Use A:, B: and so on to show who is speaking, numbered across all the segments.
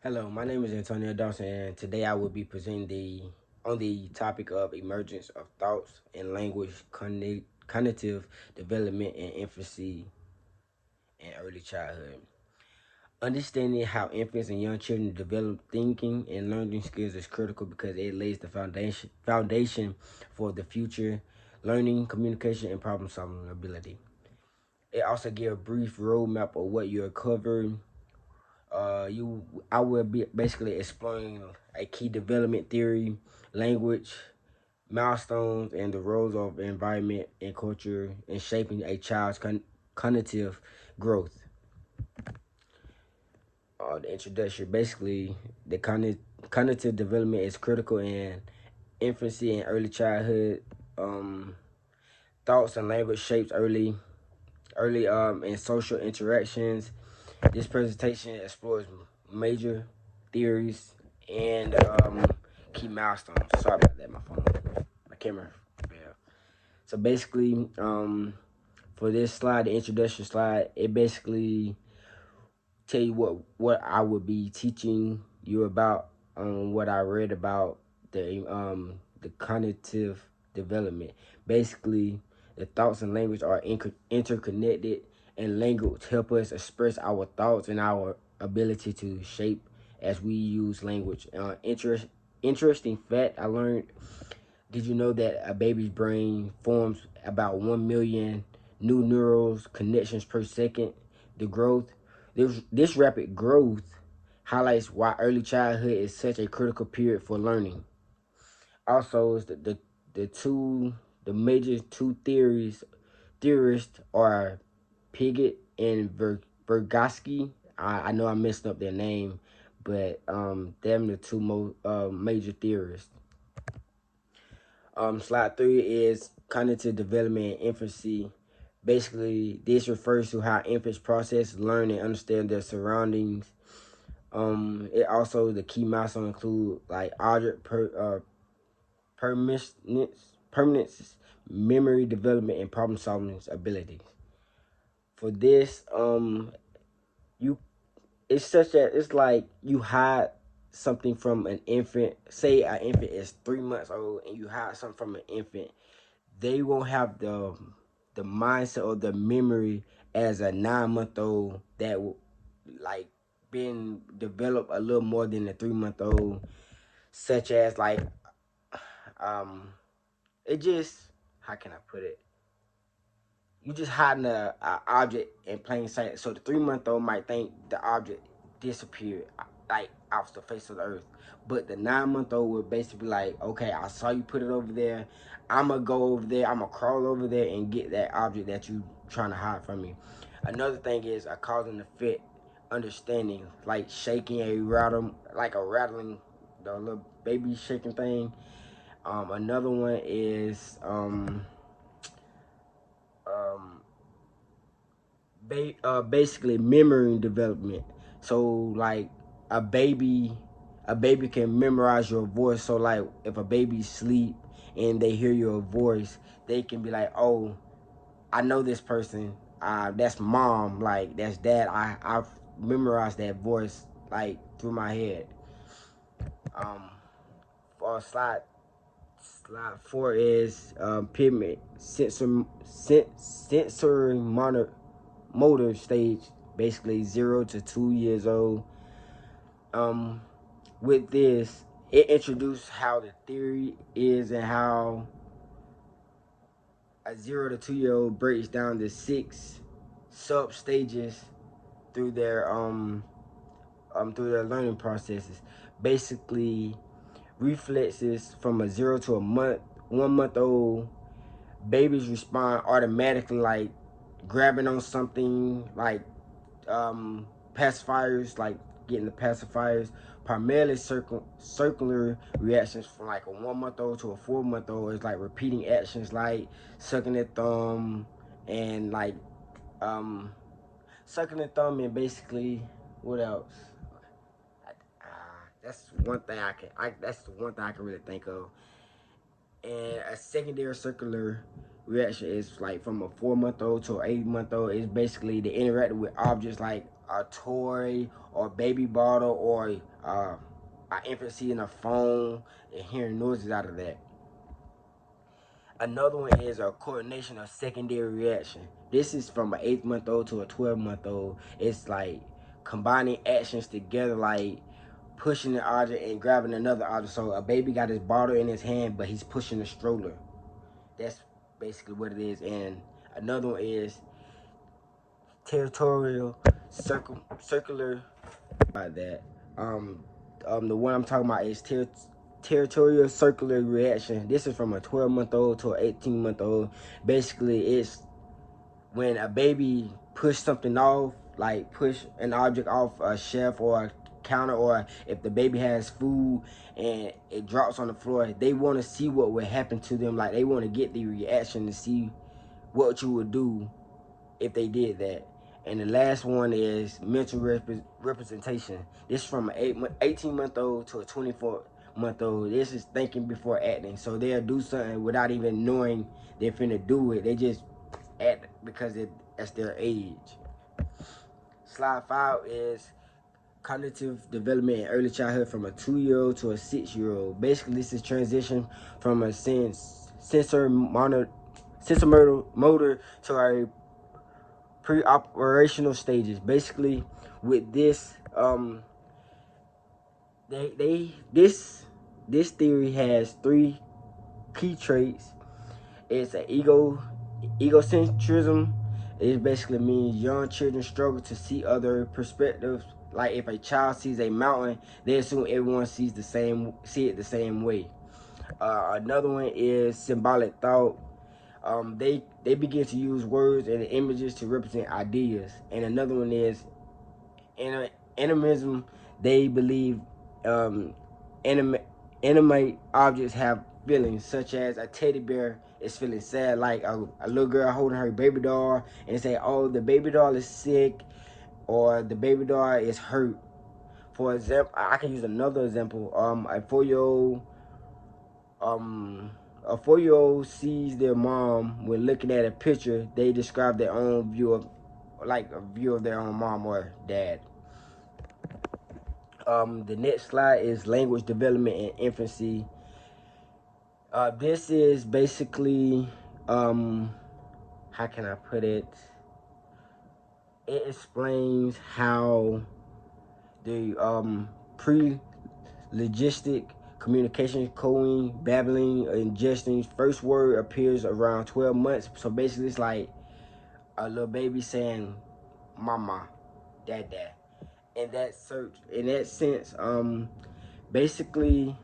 A: Hello, my name is Antonio Dawson, and today I will be presenting on the topic of emergence of thoughts and language, cognitive development, and infancy and early childhood. Understanding how infants and young children develop thinking and learning skills is critical because it lays the foundation for the future learning, communication, and problem solving ability. It also gives a brief roadmap of what you're covering. I will be basically exploring a key development theory, language, milestones, and the roles of environment and culture in shaping a child's cognitive growth. The introduction, basically, the cognitive development is critical in infancy and early childhood. Um, Thoughts and language shapes early and social interactions. This presentation explores major theories and key milestones. Sorry about that, my camera failed. So basically, for this slide, the introduction slide, it basically tell you what I would be teaching you about, what I read about the cognitive development. Basically, the thoughts and language are interconnected, and language help us express our thoughts and our ability to shape as we use language. Interesting fact I learned. Did you know that a baby's brain forms about 1 million new neurals connections per second? The growth, this rapid growth highlights why early childhood is such a critical period for learning. Also, is the two the major two theorists are Piggott and Vygotsky. I know I messed up their name, but them the two major theorists. Slide 3 is cognitive development in infancy. Basically, this refers to how infants process, learn, and understand their surroundings. It also the key milestones include like permanence, memory development, and problem solving abilities. For this, you it's such that it's like you hide something from an infant. Say an infant is 3 months old, and you hide something from an infant, they won't have the mindset or the memory as a 9 month old that like been developed a little more than a 3 month old, such as like um it just, how can I put it, you just hiding a object in plain sight. So the 3 month old might think the object disappeared, like off the face of the earth. But the 9 month old would basically be like, okay, I saw you put it over there. I'ma go over there. I'ma crawl over there and get that object that you trying to hide from me. Another thing is a cause and effect understanding, like shaking a rattle, like a rattling, the little baby shaking thing. Another one is um basically memory development. So like a baby, a baby can memorize your voice. So like if a baby sleep and they hear your voice, they can be like, oh, I know this person. That's mom. Like that's dad. I've memorized that voice like through my head. Um, for slide 4 is pigment sensory motor stage, basically 0 to 2 years old. Um, with this, it introduced how the theory is and how a 0 to 2 year old breaks down the 6 sub stages through their through their learning processes. Basically, reflexes from a 1 month old babies respond automatically, like grabbing on something, like pacifiers, like getting the pacifiers. Primarily circular reactions from like a 1 month old to a 4 month old is like repeating actions like sucking their thumb and like um sucking their thumb, and basically what else? That's one thing I can. That's the one thing I can really think of. And a secondary circular reaction is like from a 4-month-old to an 8-month-old. It's basically they interact with objects like a toy or baby bottle or an infancy in a phone and hearing noises out of that. Another one is a coordination of secondary reaction. This is from an 8-month-old to a 12-month-old. It's like combining actions together, like pushing an object and grabbing another object. So a baby got his bottle in his hand, but he's pushing a stroller. That's basically what it is. And another one is territorial circular by that. The one I'm talking about is territorial circular reaction. This is from a 12-month-old to an 18-month-old. Basically, it's when a baby push something off, like push an object off a shelf or a counter, or if the baby has food and it drops on the floor, they want to see what would happen to them. Like they want to get the reaction to see what you would do if they did that. And the last one is mental representation. This is from an 18-month-old to a 24-month-old. This is thinking before acting. So they'll do something without even knowing they're finna do it. They just act because that's their age. Slide 5 is cognitive development in early childhood from a 2-year-old to a 6-year-old. Basically, this is transition from a sensor motor to a pre-operational stages. Basically, with this, this theory has 3 key traits. It's an egocentrism. It basically means young children struggle to see other perspectives. Like if a child sees a mountain, they assume everyone see it the same way. Another one is symbolic thought. They begin to use words and images to represent ideas. And another one is animism. They believe um, animate objects have feelings, such as a teddy bear is feeling sad, like a little girl holding her baby doll and say, "Oh, the baby doll is sick," or "The baby doll is hurt." For example, I can use another example. A 4-year-old sees their mom when looking at a picture. They describe their own view of, like a view of their own mom or dad. The next slide is language development in infancy. This is basically, how can I put it? It explains how the pre-logistic communication, coding, babbling, ingesting. First word appears around 12 months. So basically, it's like a little baby saying, "Mama, Dada." In that sense, basically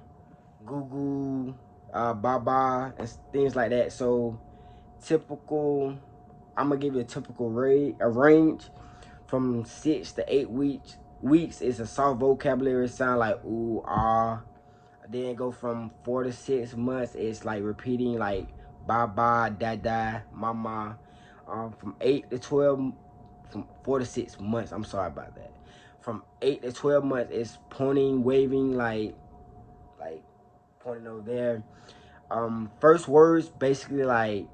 A: Google, Baba, and things like that. So typical, I'm gonna give you a typical range from 6 to 8 weeks is a soft vocabulary sound like ooh, ah. Then go from 4 to 6 months, it's like repeating like Baba, Dada, Mama. From 8 to 12, from 4 to 6 months. I'm sorry about that. From 8 to 12 months, it's pointing, waving, like pointing over there. First words basically like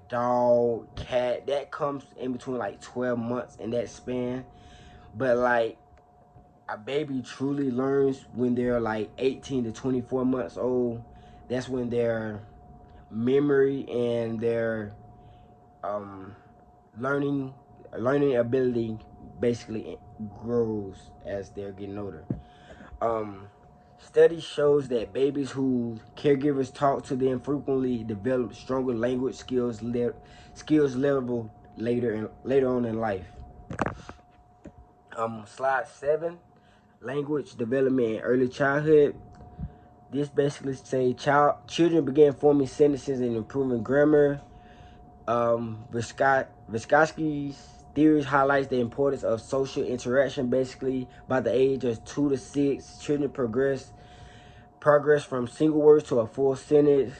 A: dog, cat. That comes in between like 12 months in that span. But like a baby truly learns when they're like 18 to 24 months old. That's when their memory and their um, learning ability basically grows as they're getting older. Um, Study shows that babies whose caregivers talk to them frequently develop stronger language skills level later on in life. Slide 7, language development in early childhood. This basically say children begin forming sentences and improving grammar. Vygotsky's theories highlights the importance of social interaction. Basically, by the age of 2 to 6, children progress from single words to a full sentence.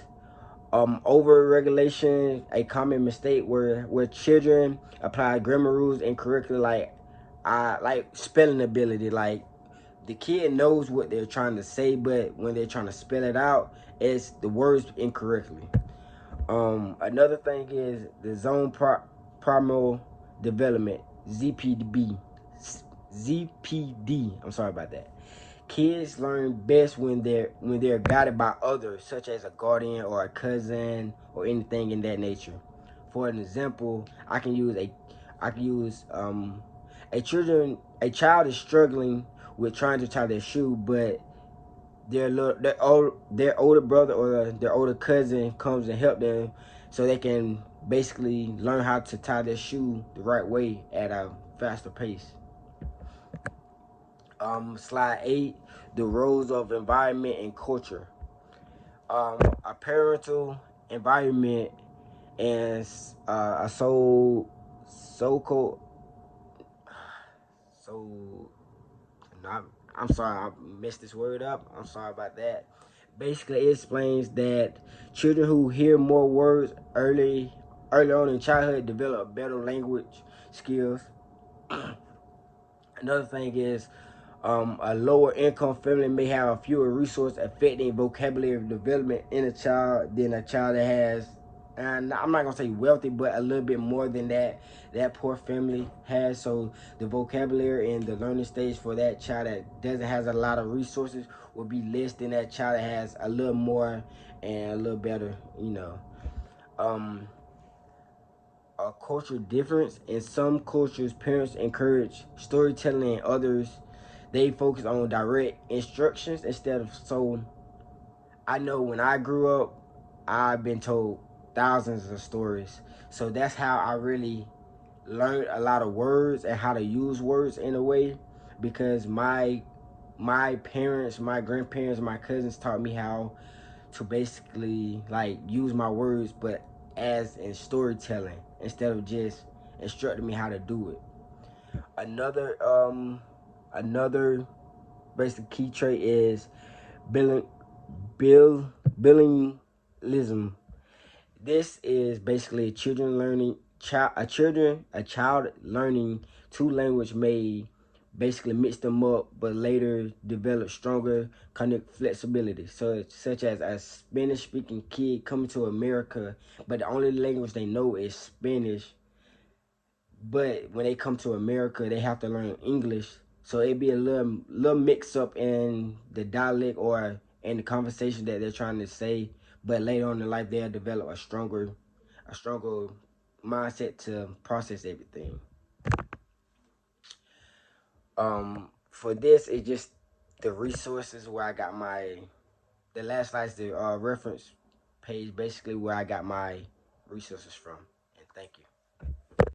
A: Over regulation, a common mistake where children apply grammar rules incorrectly, like spelling ability, like the kid knows what they're trying to say, but when they're trying to spell it out, it's the words incorrectly. Another thing is the primal development, ZPD. ZPD. I'm sorry about that. Kids learn best when they're guided by others, such as a guardian or a cousin or anything in that nature. For an example, I can use a child is struggling with trying to tie their shoe, but their older brother or their older cousin comes and help them, so they can basically learn how to tie their shoe the right way at a faster pace. Slide 8, the roles of environment and culture. A parental environment and a so so no, I'm sorry, I messed this word up. I'm sorry about that. Basically, it explains that children who hear more words early on in childhood develop better language skills. Another thing is a lower income family may have fewer resources affecting vocabulary development in a child than a child that has, and I'm not gonna say wealthy, but a little bit more than that poor family has. So the vocabulary and the learning stage for that child that doesn't has a lot of resources will be less than that child that has a little more and a little better. Um, a cultural difference. In some cultures, parents encourage storytelling, and others they focus on direct instructions instead of so. I know when I grew up, I've been told thousands of stories, so that's how I really learned a lot of words and how to use words in a way, because my parents, my grandparents, my cousins taught me how to basically like use my words, but as in storytelling instead of just instructing me how to do it. Another basic key trait is billing, bilingualism. This is basically a child learning two language may basically mix them up, but later develop stronger cognitive flexibility. So, such as a Spanish speaking kid coming to America, but the only language they know is Spanish. But when they come to America, they have to learn English. So it be a little mix up in the dialect or in the conversation that they're trying to say. But later on in life, they'll develop a stronger mindset to process everything. For this, it's just the resources where I got the last slide's the reference page, basically where I got my resources from. And thank you.